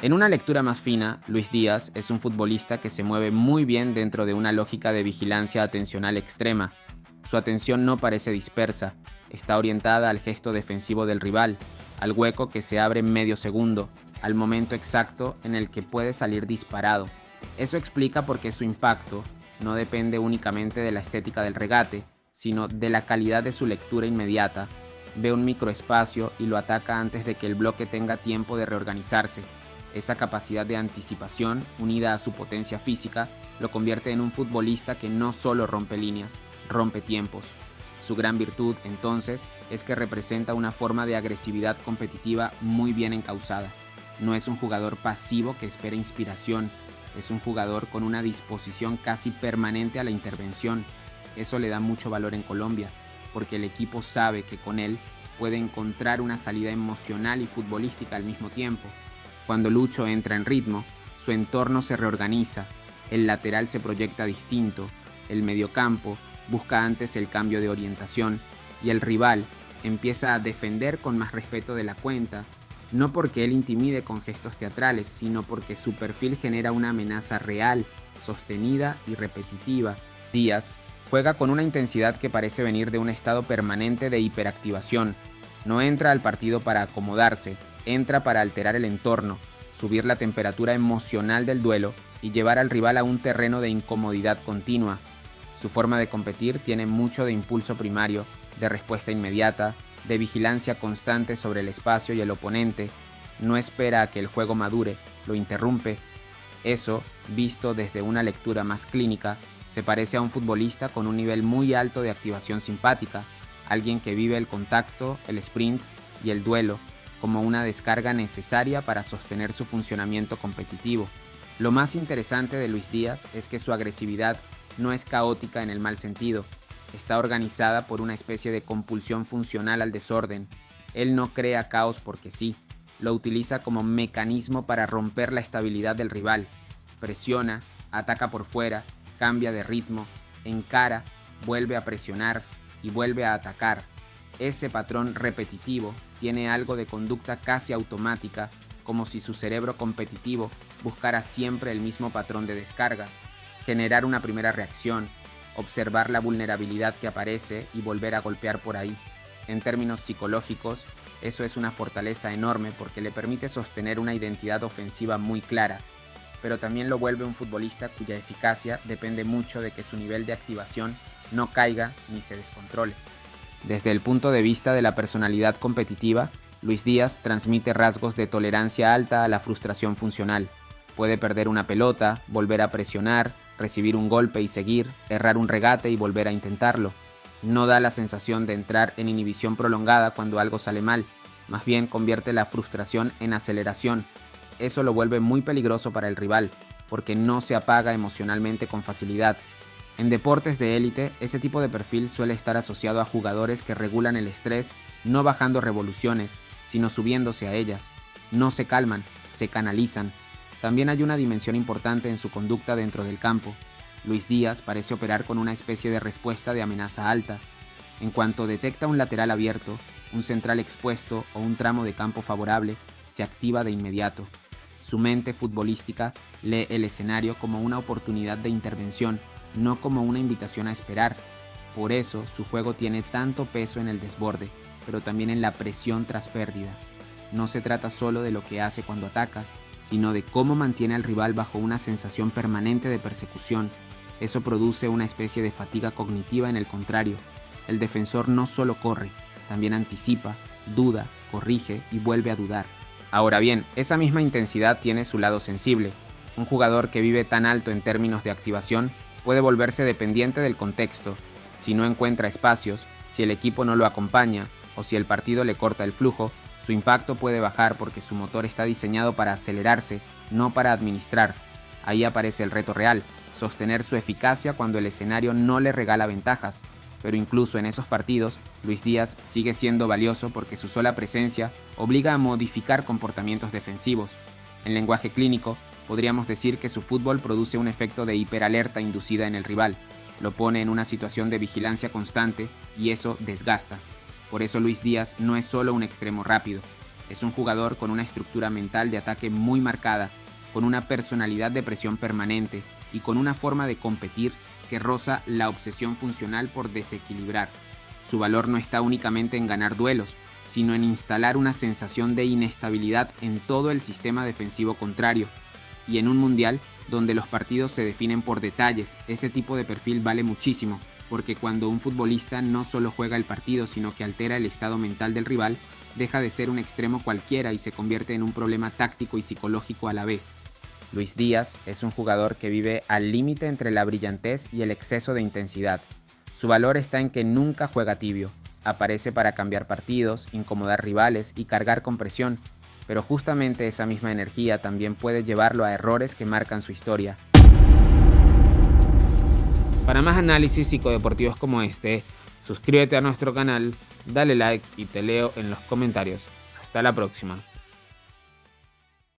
En una lectura más fina, Luis Díaz es un futbolista que se mueve muy bien dentro de una lógica de vigilancia atencional extrema. Su atención no parece dispersa, está orientada al gesto defensivo del rival, al hueco que se abre en medio segundo, al momento exacto en el que puede salir disparado. Eso explica por qué su impacto no depende únicamente de la estética del regate, sino de la calidad de su lectura inmediata. Ve un microespacio y lo ataca antes de que el bloque tenga tiempo de reorganizarse. Esa capacidad de anticipación, unida a su potencia física, lo convierte en un futbolista que no solo rompe líneas, rompe tiempos. Su gran virtud, entonces, es que representa una forma de agresividad competitiva muy bien encauzada. No es un jugador pasivo que espera inspiración, es un jugador con una disposición casi permanente a la intervención. Eso le da mucho valor en Colombia, porque el equipo sabe que con él puede encontrar una salida emocional y futbolística al mismo tiempo. Cuando Lucho entra en ritmo, su entorno se reorganiza, el lateral se proyecta distinto, el mediocampo busca antes el cambio de orientación y el rival empieza a defender con más respeto de la cuenta, no porque él intimide con gestos teatrales, sino porque su perfil genera una amenaza real, sostenida y repetitiva. Díaz juega con una intensidad que parece venir de un estado permanente de hiperactivación. No entra al partido para acomodarse, entra para alterar el entorno, subir la temperatura emocional del duelo y llevar al rival a un terreno de incomodidad continua. Su forma de competir tiene mucho de impulso primario, de respuesta inmediata, de vigilancia constante sobre el espacio y el oponente. No espera a que el juego madure, lo interrumpe. Eso, visto desde una lectura más clínica, se parece a un futbolista con un nivel muy alto de activación simpática, alguien que vive el contacto, el sprint y el duelo como una descarga necesaria para sostener su funcionamiento competitivo. Lo más interesante de Luis Díaz es que su agresividad no es caótica en el mal sentido, está organizada por una especie de compulsión funcional al desorden. Él no crea caos porque sí, lo utiliza como mecanismo para romper la estabilidad del rival. Presiona, ataca por fuera, cambia de ritmo, encara, vuelve a presionar y vuelve a atacar. Ese patrón repetitivo tiene algo de conducta casi automática, como si su cerebro competitivo buscara siempre el mismo patrón de descarga, generar una primera reacción, observar la vulnerabilidad que aparece y volver a golpear por ahí. En términos psicológicos, eso es una fortaleza enorme porque le permite sostener una identidad ofensiva muy clara, pero también lo vuelve un futbolista cuya eficacia depende mucho de que su nivel de activación no caiga ni se descontrole. Desde el punto de vista de la personalidad competitiva, Luis Díaz transmite rasgos de tolerancia alta a la frustración funcional. Puede perder una pelota, volver a presionar, recibir un golpe y seguir, errar un regate y volver a intentarlo. No da la sensación de entrar en inhibición prolongada cuando algo sale mal, más bien convierte la frustración en aceleración. Eso lo vuelve muy peligroso para el rival, porque no se apaga emocionalmente con facilidad. En deportes de élite, ese tipo de perfil suele estar asociado a jugadores que regulan el estrés no bajando revoluciones, sino subiéndose a ellas. No se calman, se canalizan. También hay una dimensión importante en su conducta dentro del campo. Luis Díaz parece operar con una especie de respuesta de amenaza alta. En cuanto detecta un lateral abierto, un central expuesto o un tramo de campo favorable, se activa de inmediato. Su mente futbolística lee el escenario como una oportunidad de intervención, no como una invitación a esperar. Por eso su juego tiene tanto peso en el desborde, pero también en la presión tras pérdida. No se trata solo de lo que hace cuando ataca, sino de cómo mantiene al rival bajo una sensación permanente de persecución. Eso produce una especie de fatiga cognitiva en el contrario. El defensor no solo corre, también anticipa, duda, corrige y vuelve a dudar. Ahora bien, esa misma intensidad tiene su lado sensible. Un jugador que vive tan alto en términos de activación puede volverse dependiente del contexto. Si no encuentra espacios, si el equipo no lo acompaña o si el partido le corta el flujo, su impacto puede bajar porque su motor está diseñado para acelerarse, no para administrar. Ahí aparece el reto real, sostener su eficacia cuando el escenario no le regala ventajas. Pero incluso en esos partidos, Luis Díaz sigue siendo valioso porque su sola presencia obliga a modificar comportamientos defensivos. En lenguaje clínico, podríamos decir que su fútbol produce un efecto de hiperalerta inducida en el rival. Lo pone en una situación de vigilancia constante y eso desgasta. Por eso Luis Díaz no es solo un extremo rápido, Es un jugador con una estructura mental de ataque muy marcada, con una personalidad de presión permanente y con una forma de competir que roza la obsesión funcional por desequilibrar. Su valor no está únicamente en ganar duelos, sino en instalar una sensación de inestabilidad en todo el sistema defensivo contrario. Y en un mundial donde los partidos se definen por detalles, ese tipo de perfil vale muchísimo, porque cuando un futbolista no solo juega el partido, sino que altera el estado mental del rival, deja de ser un extremo cualquiera y se convierte en un problema táctico y psicológico a la vez. Luis Díaz es un jugador que vive al límite entre la brillantez y el exceso de intensidad. Su valor está en que nunca juega tibio. Aparece para cambiar partidos, incomodar rivales y cargar con presión, pero justamente esa misma energía también puede llevarlo a errores que marcan su historia. Para más análisis psicodeportivos como este, suscríbete a nuestro canal, dale like y te leo en los comentarios. Hasta la próxima.